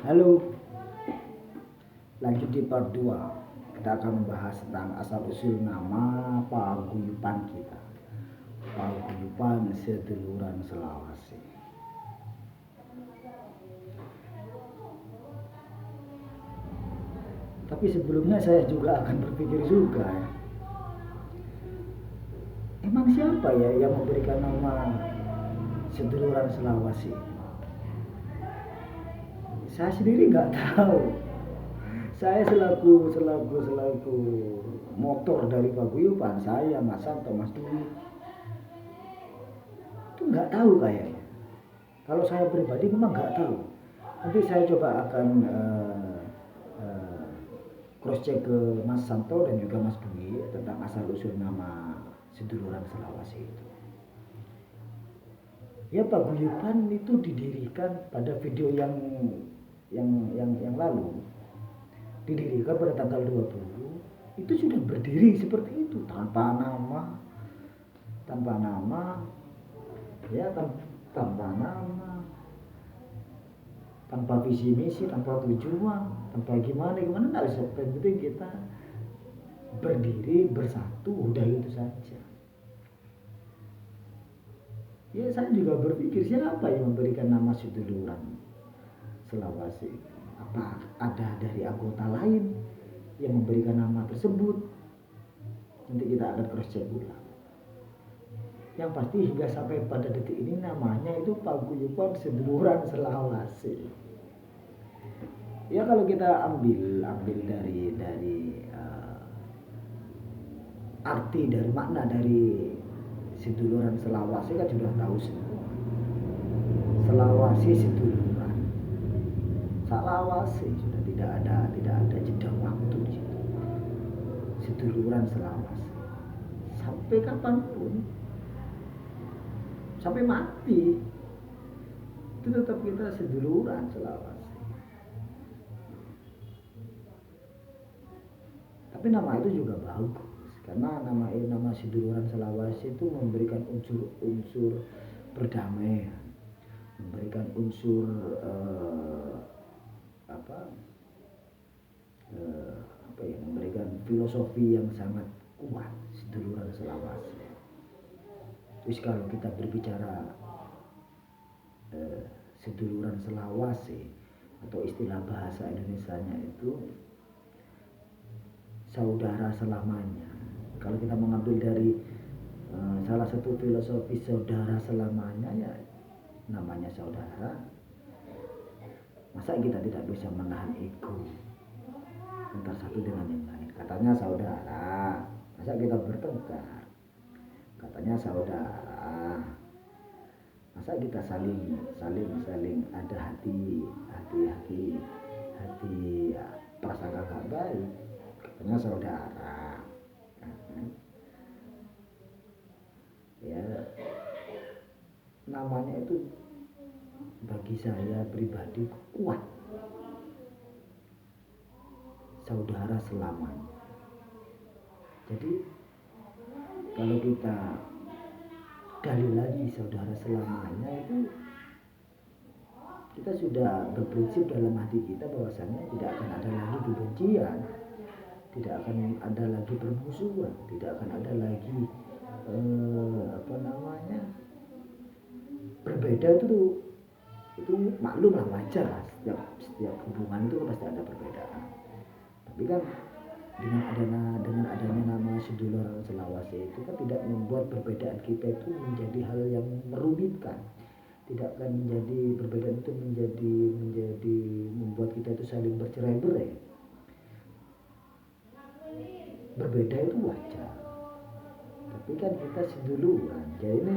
Halo, lanjut di part 2. Kita akan membahas tentang asal-usul nama paguyuban kita. Paguyuban Seduluran Selawase. Tapi sebelumnya saya juga akan berpikir juga ya. Emang siapa ya yang memberikan nama Seduluran Selawase? Saya sendiri nggak tahu. Saya selaku motor dari paguyuban, saya Mas Santo, Mas Dwi, itu nggak tahu kayaknya. Kalau saya pribadi memang nggak tahu. Nanti saya coba akan cross check ke Mas Santo dan juga Mas Dwi tentang asal usul nama Seduluran Selawase itu. Ya, paguyuban itu didirikan pada video yang lalu, didirikan pada tanggal 20, itu sudah berdiri seperti itu, tanpa nama ya, tanpa nama, tanpa visi misi, tanpa tujuan, tanpa gimana nah, penting kita berdiri bersatu, udah itu saja. Ya, saya juga berpikir siapa yang memberikan nama Seduluran Selawase? Apa ada dari anggota lain yang memberikan nama tersebut? Nanti kita akan cross check ulang. Yang pasti hingga sampai pada detik ini namanya itu Paguyuban Seduluran Selawase. Ya, kalau kita ambil dari arti dari makna dari Seduluran Selawase kan sudah tahu semua. Selawase seduluran. Selawase sudah tidak ada jeda waktu di situ. Seduluran Selawase. Sampai kapanpun, sampai mati, itu tetap kita seduluran Selawase. Tapi nama itu juga bagus karena nama Seduluran Selawase itu memberikan unsur perdamaian, memberikan unsur memberikan filosofi yang sangat kuat, Seduluran Selawase. Terus kalau kita berbicara Seduluran Selawase atau istilah bahasa Indonesianya itu saudara selamanya. Kalau kita mengambil dari salah satu filosofi saudara selamanya, ya namanya saudara. Masa kita tidak bisa menahan ego antara satu dengan yang lain? Katanya saudara, masa kita bertengkar? Katanya saudara, masa kita saling ada hati prasangka gak baik? Katanya saudara. Ya, namanya itu bagi saya pribadi kuat, saudara selamanya. Jadi kalau kita gali lagi saudara selamanya itu, kita sudah berprinsip dalam hati kita bahwasanya tidak akan ada lagi kebencian, tidak akan ada lagi permusuhan, tidak akan ada lagi berbeda. Itu maklum lah, wajar lah, setiap hubungan itu pasti ada perbedaan. Tapi kan dengan adanya nama Seduluran Selawase itu kan tidak membuat perbedaan kita itu menjadi hal yang merugikan. Tidak akan menjadi perbedaan itu menjadi membuat kita itu saling bercerai-berai. Berbeda itu wajar. Tapi kan kita seduluran. Jadi ini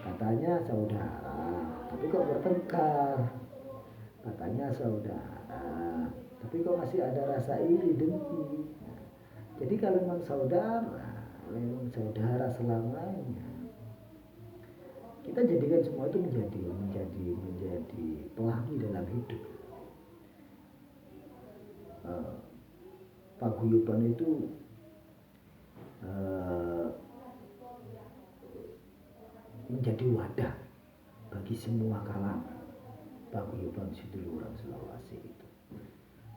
katanya saudara, tapi kok bertengkar. Katanya saudara, tapi kok masih ada rasa iri dengki. Jadi kalau memang saudara selamanya, kita jadikan semua itu menjadi pelangi dalam hidup. Paguyuban itu menjadi wadah bagi semua kalangan. Paguyuban Seduluran Selawase itu.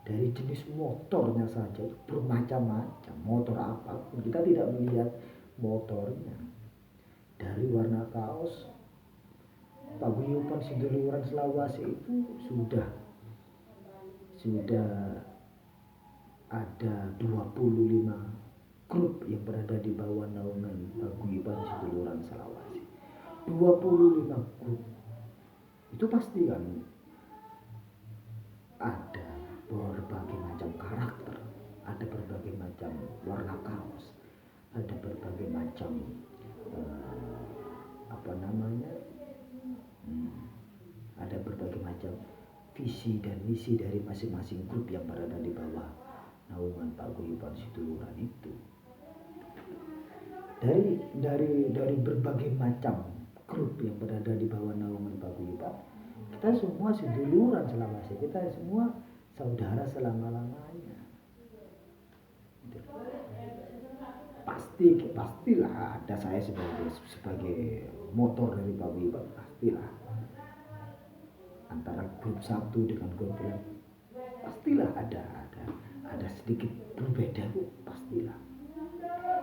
dari jenis motornya saja bermacam-macam, motor apapun kita tidak melihat motornya. Dari warna kaos paguyuban seduluran Selawasi itu sudah ada 25 grup yang berada di bawah naungan paguyuban seduluran Selawasi. 25 grup itu pasti kan ada berbagai macam karakter, ada berbagai macam warna kaos, ada berbagai macam ada berbagai macam visi dan misi dari masing-masing grup yang berada di bawah naungan paguyuban seduluran itu. Dari berbagai macam grup yang berada di bawah naungan paguyuban, kita semua seduluran Selawasi, kita semua saudara selama-lamanya. Pastilah ada saya sebagai motor dari paguyuban, pastilah antara grup satu dengan grup lain pastilah ada sedikit berbeda, itu pastilah.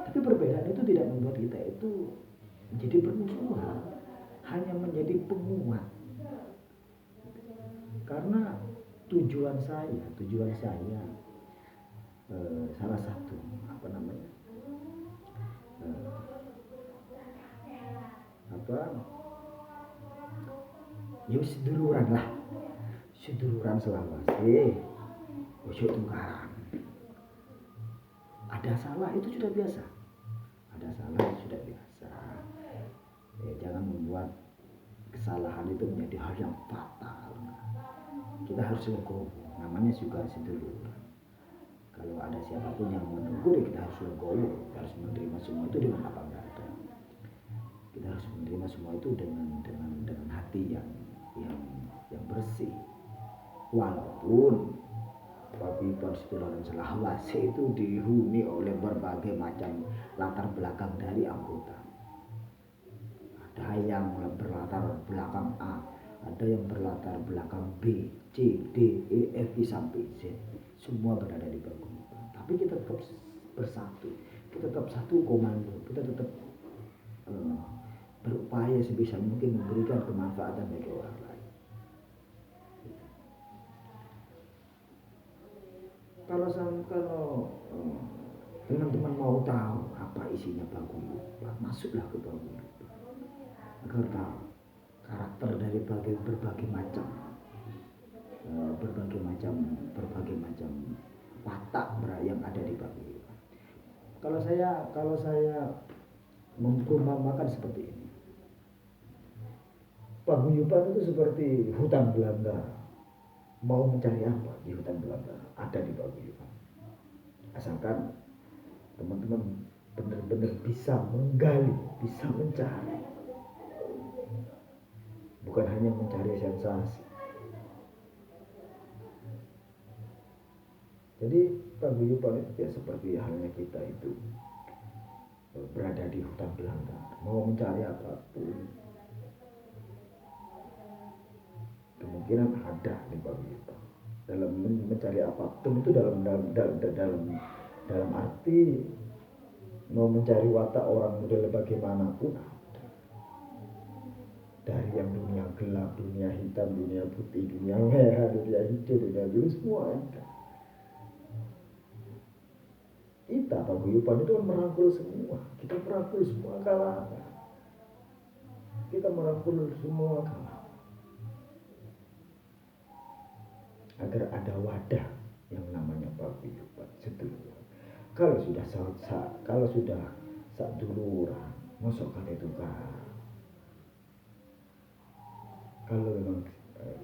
Tapi perbedaan itu tidak membuat kita itu menjadi bermusuhan, hanya menjadi penguat. Karena tujuan saya salah satu ya seduluran Selawasi, ojo tungkaran. Ada salah itu sudah biasa. Ya, jangan membuat kesalahan itu menjadi hal yang fatal. Kita harus legowo, namanya juga seduluran. Kalau ada siapapun yang menegur, kita harus legowo, kita harus menerima semua itu dengan lapang dada. Kita harus menerima semua itu dengan hati yang bersih. Walaupun paguyuban seduluran Selawasi itu dihuni oleh berbagai macam latar belakang dari anggota. Ada yang berlatar belakang A, ada yang berlatar belakang B, C, D, E, F, sampai Z. Semua berada di paguyuban. Tapi kita tetap bersatu, kita tetap satu komando, kita tetap berupaya sebisa mungkin memberikan kemanfaatan bagi orang lain. Kalau teman-teman mau tahu apa isinya paguyuban, masuklah ke paguyuban agar tahu karakter dari berbagai macam watak yang ada di paguyuban. Kalau saya memperumpamakan seperti ini, paguyuban itu seperti hutan belantara. Mau mencari apa di hutan belantara, ada di paguyuban. Asalkan teman-teman benar-benar bisa menggali, bisa mencari, bukan hanya mencari sensasi. Jadi paguyuban itu ya seperti halnya kita itu berada di hutan belantara, mau mencari apapun kemungkinan ada di paguyuban. Dalam mencari apapun itu dalam arti mau mencari watak orang model bagaimanapun ada. Dari yang dunia gelap, dunia hitam, dunia putih, dunia merah, dunia hijau, dunia biru, semua ada. Kita paguyuban itu merangkul semua. Kita merangkul semua kalangan. Kita merangkul semua kalangan. Agar ada wadah yang namanya paguyuban seduluran. Kalau sudah saduluran, mosok kate tukar. Kalau memang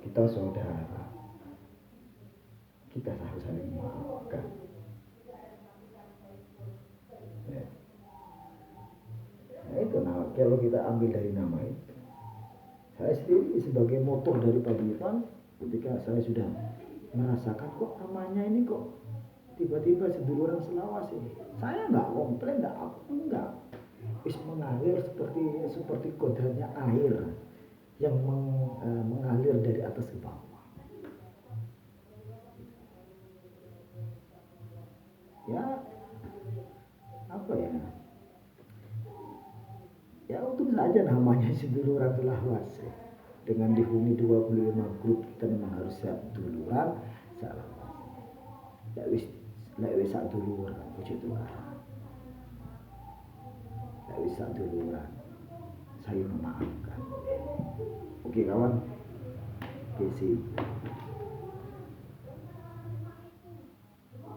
kita saudara, kita harus saling memaafkan. Ya. Nah itu kalau kita ambil dari nama itu, saya sendiri sebagai motor dari paguyuban, ketika saya sudah merasakan kok namanya ini kok tiba-tiba seduluran Selawasi, saya nggak komplain, nggak wis mengalir seperti kodratnya air yang mengalir dari atas ke bawah. ya apa ya, ya untung saja namanya seduluran selawase. Dengan dihuni 25 grup kita memang harus siap duluran selawase. Lek wis sak duluran puji Tuhan. Lek wis sak duluran saya memaafkan. Oke kawan, oke sih.